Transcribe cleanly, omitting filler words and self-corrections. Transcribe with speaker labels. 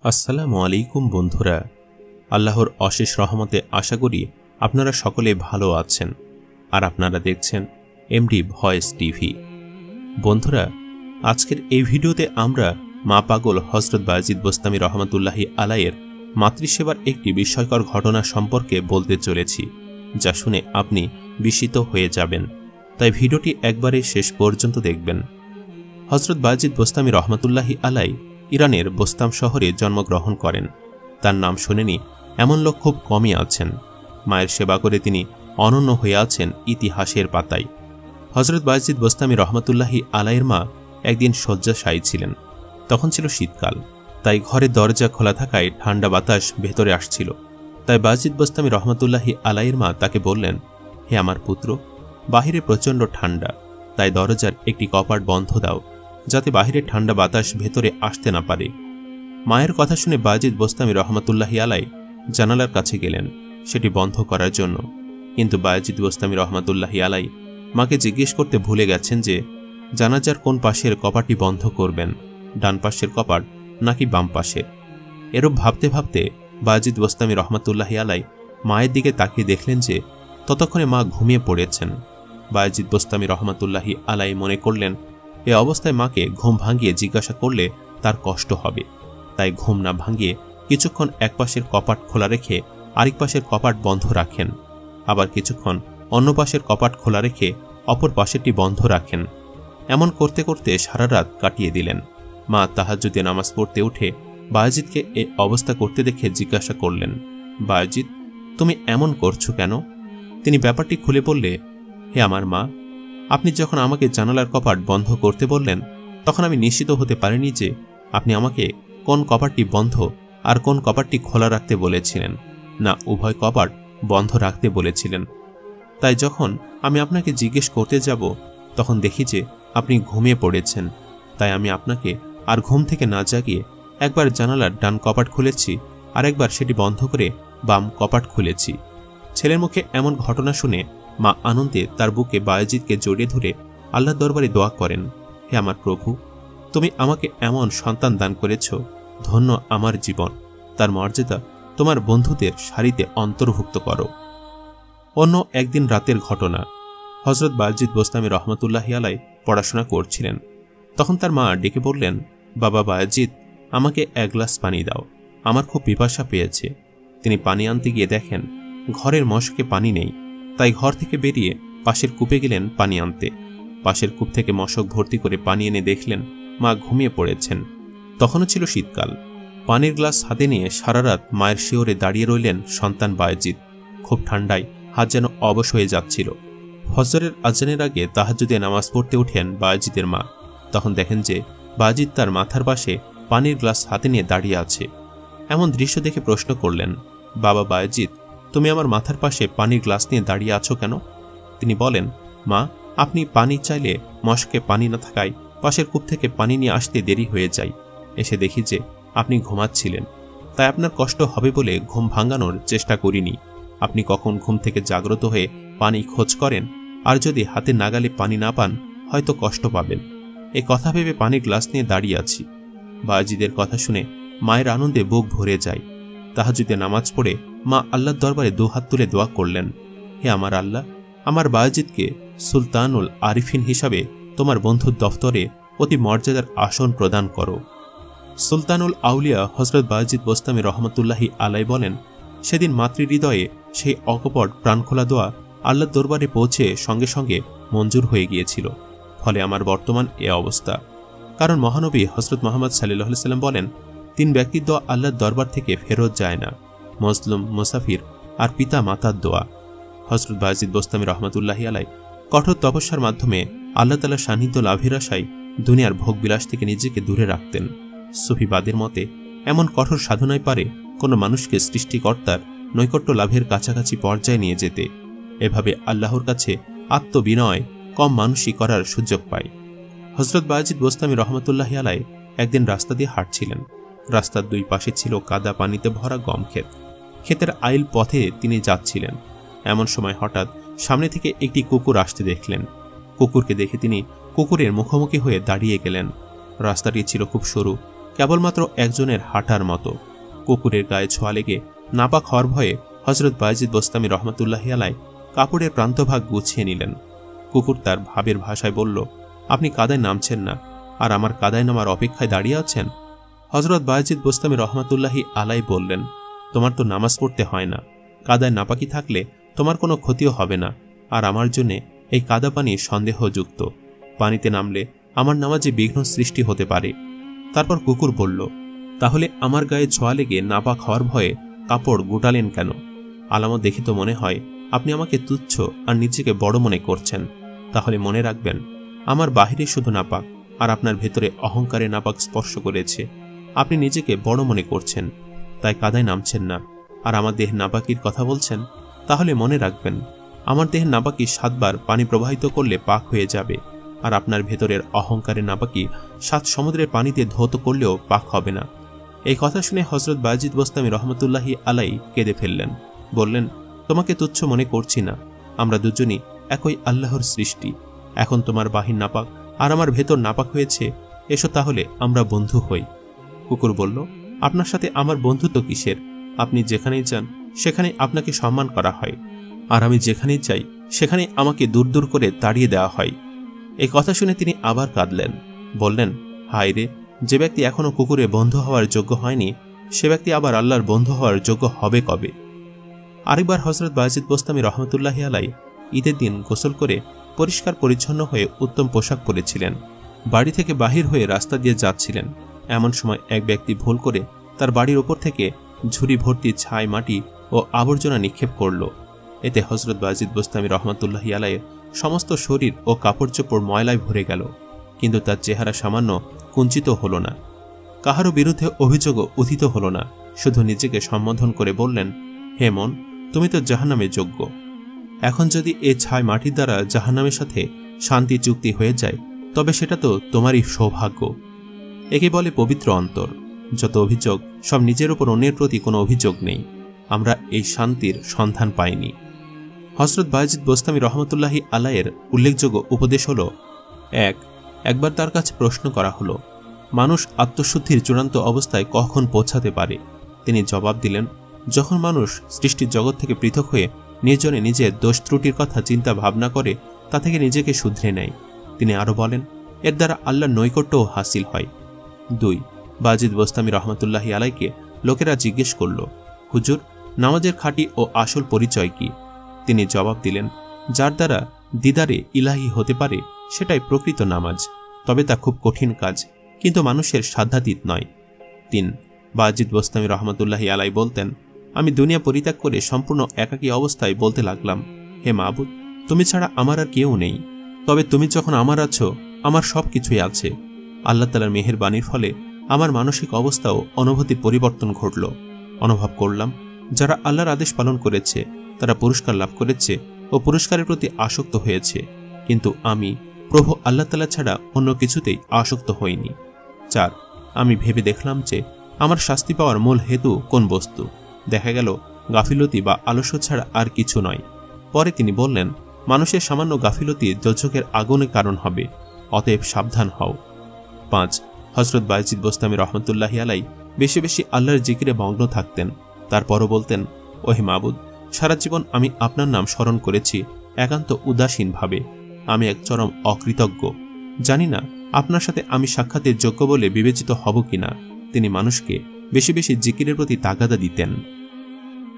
Speaker 1: আসসালামু আলাইকুম বন্ধুরা, আল্লাহর অশেষ রহমতে আশা করি আপনারা সকলে ভালো আছেন আর আপনারা দেখছেন এমডি ভয়েস টিভি। বন্ধুরা, আজকের এই ভিডিওতে আমরা মা পাগল হযরত বায়েজিদ বোস্তামী রহমাতুল্লাহি আলাইয়ের মাতৃসেবার একটি বিস্ময়কর ঘটনা সম্পর্কে বলতে চলেছি, যা শুনে আপনি বিস্মিত হয়ে যাবেন। তাই ভিডিওটি একবারে শেষ পর্যন্ত দেখবেন। হযরত বায়েজিদ বোস্তামী রহমাতুল্লাহি আলাই ইরানের বোস্তাম শহরে জন্মগ্রহণ করেন। তার নাম শুনেনি এমন লোক খুব কমই আছেন। মায়ের সেবা করে তিনি অনন্য হয়ে আছেন ইতিহাসের পাতায়। হযরত বায়েজিদ বোস্তামী রহমাতুল্লাহি আলাইয়ের মা একদিন শয্যাশায়ী ছিলেন। তখন ছিল শীতকাল, তাই ঘরের দরজা খোলা থাকায় ঠান্ডা বাতাস ভেতরে আসছিল। তাই বায়েজিদ বোস্তামী রহমাতুল্লাহি আলাইয়ের মা তাকে বললেন, হে আমার পুত্র, বাহিরে প্রচণ্ড ঠান্ডা, তাই দরজার একটি কপাট বন্ধ দাও, যাতে বাহিরে ঠান্ডা বাতাস ভেতরে আসতে না পারে। মায়ের কথা শুনে বায়েজিদ বোস্তামী রহমাতুল্লাহি আলাই জানালার কাছে গেলেন সেটি বন্ধ করার জন্য। কিন্তু বায়েজিদ বোস্তামী রহমাতুল্লাহি আলাই মাকে জিজ্ঞেস করতে ভুলে গেছেন যে জানাজার কোন পাশের কপাটটি বন্ধ করবেন, ডান পাশের কপাট নাকি বাম পাশের। এরূপ ভাবতে ভাবতে বায়েজিদ বোস্তামী রহমাতুল্লাহি আলাই মায়ের দিকে তাকিয়ে দেখলেন যে ততক্ষণে মা ঘুমিয়ে পড়েছেন। বায়েজিদ বোস্তামী রহমাতুল্লাহি আলাই মনে করলেন এ অবস্থায় মাকে ঘুম ভাঙিয়ে জিজ্ঞাসা করলে তার কষ্ট হবে, তাই ঘুম না ভাঙিয়ে কিছুক্ষণ এক পাশের কপাট খোলা রেখে আরেক পাশের কপাট বন্ধ রাখেন, আবার কিছুক্ষণ অন্য পাশের কপাট খোলা রেখে অপর পাশেরটি বন্ধ রাখেন। এমন করতে করতে সারা রাত কাটিয়ে দিলেন। মা তাহাজ্জুদে নামাজ পড়তে উঠে বায়েজিদকে এ অবস্থা করতে দেখে জিজ্ঞাসা করলেন, বায়েজিদ, তুমি এমন করছো কেন? তিনি ব্যাপারটি খুলে বললে, হে আমার মা, আপনি যখন আমাকে জানালার কপাট বন্ধ করতে বললেন তখন আমি নিশ্চিত হতে পারিনি যে আপনি আমাকে কোন কপাটটি বন্ধ আর কোন কপাটটি খোলা রাখতে বলেছিলেন, না উভয় কপাট বন্ধ রাখতে বলেছিলেন। তাই যখন আমি আপনাকে জিজ্ঞেস করতে যাব তখন দেখি যে আপনি ঘুমিয়ে পড়েছেন। তাই আমি আপনাকে আর ঘুম থেকে না জাগিয়ে একবার জানালার ডান কপাট খুলেছি আর একবার সেটি বন্ধ করে বাম কপাট খুলেছি। ছেলের মুখে এমন ঘটনা শুনে মা আনন্দে তার বুকে বায়েজিদকে জড়িয়ে ধরে আল্লাহর দরবারে দোয়া করেন, হে আমার প্রভু, তুমি আমাকে এমন সন্তান দান করেছ, ধন্য আমার জীবন, তার মর্যাদা তোমার বন্ধুদের সারিতে অন্তর্ভুক্ত করো। অন্য একদিন রাতের ঘটনা, হযরত বায়েজিদ বোস্তামী রহমাতুল্লাহি আলাই পড়াশোনা করছিলেন। তখন তার মা ডেকে বললেন, বাবা বায়েজিদ, আমাকে এক গ্লাস পানি দাও, আমার খুব পিপাসা পেয়েছে। তিনি পানি আনতে গিয়ে দেখেন ঘরের মশকে পানি নেই, তাই ঘর থেকে বেরিয়ে পাশের কূপে গেলেন পানি আনতে। পাশের কূপ থেকে মশক ভর্তি করে পানি এনে দেখলেন মা ঘুমিয়ে পড়েছেন। তখনও ছিল শীতকাল। পানির গ্লাস হাতে নিয়ে সারা রাত মায়ের শিয়রে দাঁড়িয়ে রইলেন সন্তান বায়েজিদ। খুব ঠান্ডায় হাত যেন অবশ হয়ে যাচ্ছিল। ফজরের আজানের আগে তাহাজ্জুদে নামাজ পড়তে উঠেন বায়েজিদের মা। তখন দেখেন যে বায়েজিদ তার মাথার পাশে পানির গ্লাস হাতে নিয়ে দাঁড়িয়ে আছে। এমন দৃশ্য দেখে প্রশ্ন করলেন, বাবা বায়েজিদ, তুমি আমার মাথার পাশে পানির গ্লাস নিয়ে দাঁড়িয়ে আছো কেন? তিনি বলেন, মা, আপনি পানি চাইলে মশকে পানি না থাকায় পাশের কূপ থেকে পানি নিয়ে আসতে দেরি হয়ে যায়। এসে দেখি যে আপনি ঘুমাচ্ছিলেন, তাই আপনার কষ্ট হবে বলে ঘুম ভাঙানোর চেষ্টা করিনি। আপনি কখন ঘুম থেকে জাগ্রত হয়ে পানি খোঁজ করেন, আর যদি হাতে নাগালে পানি না পান হয়তো কষ্ট পাবেন। এই কথা ভেবে পানির গ্লাস নিয়ে দাঁড়িয়ে আছি। বায়েজিদের কথা শুনে মায়ের আনন্দে বুক ভরে যায়। তাহাজ্জুদে নামাজ পড়ে মা আল্লাহর দরবারে দুহাত তুলে দোয়া করলেন, হে আমার আল্লাহ, আমার বায়েজিদকে সুলতানুল আরিফিন হিসাবে তোমার বন্ধুর দফতরে অতি মর্যাদার আসন প্রদান করো। সুলতানুল আউলিয়া হযরত বায়েজিদ বোস্তামী রহমাতুল্লাহি আলাই বলেন, সেদিন মাতৃহৃদয়ে সেই অকপট প্রাণখোলা দোয়া আল্লাহর দরবারে পৌঁছে সঙ্গে সঙ্গে মঞ্জুর হয়ে গিয়েছিল। ফলে আমার বর্তমান এ অবস্থা। কারণ মহানবী হযরত মুহাম্মদ সাল্লাল্লাহু আলাইহি সাল্লাম বলেন, তিন ব্যক্তির দোয়া আল্লাহর দরবার থেকে ফেরত যায় না, মজলুম, মুসাফির আর পিতা মাতার দোয়া। হযরত বায়েজিদ বোস্তামী রহমাতুল্লাহি আলাই কঠোর তপস্যার মাধ্যমে আল্লাহ তাআলার সান্নিধ্য লাভের আশায় দুনিয়ার ভোগবিলাস থেকে নিজেকে দূরে রাখতেন। সুফিবাদের মতে এমন কঠোর সাধনায় পারে কোনো মানুষকে সৃষ্টিকর্তার নৈকট্য লাভের কাছাকাছি পর্যায়ে নিয়ে যেতে। এভাবে আল্লাহর কাছে আত্মবিনয় কম মানুষই করার সুযোগ পায়। হযরত বায়েজিদ বোস্তামী রহমাতুল্লাহি আলাই একদিন রাস্তা দিয়ে হাঁটছিলেন। রাস্তার দুই পাশে ছিল কাদা পানিতে ভরা গম ক্ষেত। ক্ষেতের আইল পথে তিনি যাচ্ছিলেন। এমন সময় হঠাৎ সামনে থেকে একটি কুকুর আসতে দেখলেন। কুকুরকে দেখে তিনি কুকুরের মুখোমুখি হয়ে দাঁড়িয়ে গেলেন। রাস্তাটি ছিল খুব সরু, কেবলমাত্র একজনের হাঁটার মতো। কুকুরের গায়ে ছোঁয়া লেগে নাপাক হওয়ার ভয়ে হযরত বায়েজিদ বোস্তামী রহমাতুল্লাহি আলাইহি কাপড়ের প্রান্তভাগ গুছিয়ে নিলেন। কুকুর তার ভাবের ভাষায় বলল, আপনি কাদায় নামছেন না, আর আমার কাদায় নামার অপেক্ষায় দাঁড়িয়ে আছেন? হযরত বায়েজিদ বোস্তামী রহমাতুল্লাহি আলাইহি বললেন, তোমার তো নামাজ পড়তে হয় না, কাদায় নাপাকি থাকলে তোমার কোনো ক্ষতিও হবে না, আর আমার জন্য এই কাদা পানি সন্দেহযুক্ত। পানিতে নামলে আমার নামাজে বিঘ্ন সৃষ্টি হতে পারে। তারপর কুকুর বলল, তাহলে আমার গায়ে ছোঁয়া লেগে নাপাক হওয়ার ভয়ে কাপড় গোটালেন কেন? আলামত দেখে তো মনে হয় আপনি আমাকে তুচ্ছ আর নিজেকে বড় মনে করছেন। তাহলে মনে রাখবেন, আমার বাহিরে শুধু নাপাক, আর আপনার ভেতরে অহংকারে নাপাক স্পর্শ করেছে। আপনি নিজেকে বড় মনে করছেন, তাই কাদায় নামছেন না, আর আমার দেহ নাপাকির কথা বলছেন। তাহলে মনে রাখবেন, আমার দেহ নাপাকি 7 বার পানি প্রবাহিত করলে পাক হয়ে যাবে, আর আপনার ভেতরের অহংকারে নাপাকি 7 সমুদ্রের পানিতে ধৌত করলেও পাক হবে না। এই কথা শুনে হযরত বায়েজিদ বোস্তামী রহমাতুল্লাহি আলাইহি কেঁদে ফেললেন। বললেন, তোমাকে তুচ্ছ মনে করছি না, আমরা দুজনই একই আল্লাহর সৃষ্টি। এখন তোমার বাহির নাপাক আর আমার ভেতর নাপাক হয়েছে, এসো তাহলে আমরা বন্ধু হই। কুকুর বলল, আপনার সাথে আমার বন্ধুত্ব কিসের? আপনি যেখানেই যান সেখানে আপনাকে সম্মান করা হয়, আর আমি যেখানেই যাই সেখানে আমাকে দূর দূর করে তাড়িয়ে দেওয়া হয়। এই কথা শুনে তিনি আবার কাঁদলেন। বললেন, হায় রে, যে ব্যক্তি এখনো কুকুরে বন্ধু হওয়ার যোগ্য হয়নি, সে ব্যক্তি আবার আল্লাহর বন্ধু হওয়ার যোগ্য হবে কবে? আরেকবার হযরত বায়েজিদ বোস্তামী রহমাতুল্লাহি আলাইহি ঈদের দিন গোসল করে পরিষ্কার পরিচ্ছন্ন হয়ে উত্তম পোশাক পরেছিলেন। বাড়ি থেকে বাহির হয়ে রাস্তা দিয়ে যাচ্ছিলেন। এমন সময় এক ব্যক্তি ভুল করে তার বাড়ির ওপর থেকে ঝুড়ি ভর্তি ছাই, মাটি ও আবর্জনা নিক্ষেপ করল। এতে হযরত বায়েজিদ বোস্তামী রহমাতুল্লাহি আলাইহির সমস্ত শরীর ও কাপড় চোপড় ময়লায় ভরে গেল, কিন্তু তার চেহারা সামান্য কুঞ্চিত হল না। কাহারও বিরুদ্ধে অভিযোগও উথিত হল না। শুধু নিজেকে সম্বোধন করে বললেন, হে মন, তুমি তো জাহান্নামে যোগ্য। এখন যদি এ ছাই মাটির দ্বারা জাহান্নামের সাথে শান্তি চুক্তি হয়ে যায়, তবে সেটা তো তোমারই সৌভাগ্য। একে বলে পবিত্র অন্তর। যত অভিযোগ সব নিজের উপর, অন্যের প্রতি কোনো অভিযোগ নেই। আমরা এই শান্তির সন্ধান পাইনি। হযরত বায়েজিদ বোস্তামী রহমাতুল্লাহি আলাইহির উল্লেখযোগ্য উপদেশ হল, একবার তার কাছে প্রশ্ন করা হলো, মানুষ আত্মশুদ্ধির চূড়ান্ত অবস্থায় কখন পৌঁছাতে পারে? তিনি জবাব দিলেন, যখন মানুষ সৃষ্টির জগৎ থেকে পৃথক হয়ে নির্জনে নিজের দোষ ত্রুটির কথা চিন্তা ভাবনা করে তা থেকে নিজেকে শুধরে নেয়। তিনি আরও বলেন, এর দ্বারা আল্লাহর নৈকট্যও হাসিল হয়। 2. বায়েজিদ বোস্তামী রহমাতুল্লাহি আলাইহিকে লোকেরা জিজ্ঞেস করল, হুজুর, নামাজের খাঁটি ও আসল পরিচয় কি? তিনি জবাব দিলেন, যার দ্বারা দিদারে ইলাহি হতে পারে সেটাই প্রকৃত নামাজ, তবে তা খুব কঠিন কাজ, কিন্তু মানুষের সাধ্যাতীত নয়। 3. বায়েজিদ বোস্তামী রহমাতুল্লাহি আলাইহি বলতেন, আমি দুনিয়া পরিত্যাগ করে সম্পূর্ণ একাকী অবস্থায় বলতে লাগলাম, হে মাবুদ, তুমি ছাড়া আমার আর কেউ নেই, তবে তুমি যখন আমার আছো, আমার সব কিছুই আছে। আল্লাহ তাআলার মেহেরবানির ফলে আমার মানসিক অবস্থাও অনুভূতির পরিবর্তন ঘটল। অনুভব করলাম, যারা আল্লাহর আদেশ পালন করেছে তারা পুরস্কার লাভ করেছে ও পুরস্কারের প্রতি আসক্ত হয়েছে, কিন্তু আমি প্রভু আল্লাহ তাআলা ছাড়া অন্য কিছুতেই আসক্ত হইনি। 4. আমি ভেবে দেখলাম যে আমার শাস্তি পাওয়ার মূল হেতু কোন বস্তু। দেখা গেল গাফিলতি বা আলস্য ছাড়া আর কিছু নয়। পরে তিনি বললেন, মানুষের সামান্য গাফিলতি দোজখের আগুনের কারণ হবে, অতএব সাবধান হও। 5. হযরত বায়েজিদ বোস্তামী রহমাতুল্লাহি আলাইহি বেশি বেশি আল্লাহর জিকিরে মগ্ন থাকতেন। তারপরও বলতেন, ওহে মাবুদ, সারা জীবন আমি আপনার নাম স্মরণ করেছি একান্ত উদাসীনভাবে। আমি এক চরম অকৃতজ্ঞ। জানি না আপনার সাথে আমি সাক্ষাতের যোগ্য বলে বিবেচিত হব কিনা। তিনি মানুষকে বেশি বেশি জিকিরের প্রতি তাগাদা দিতেন।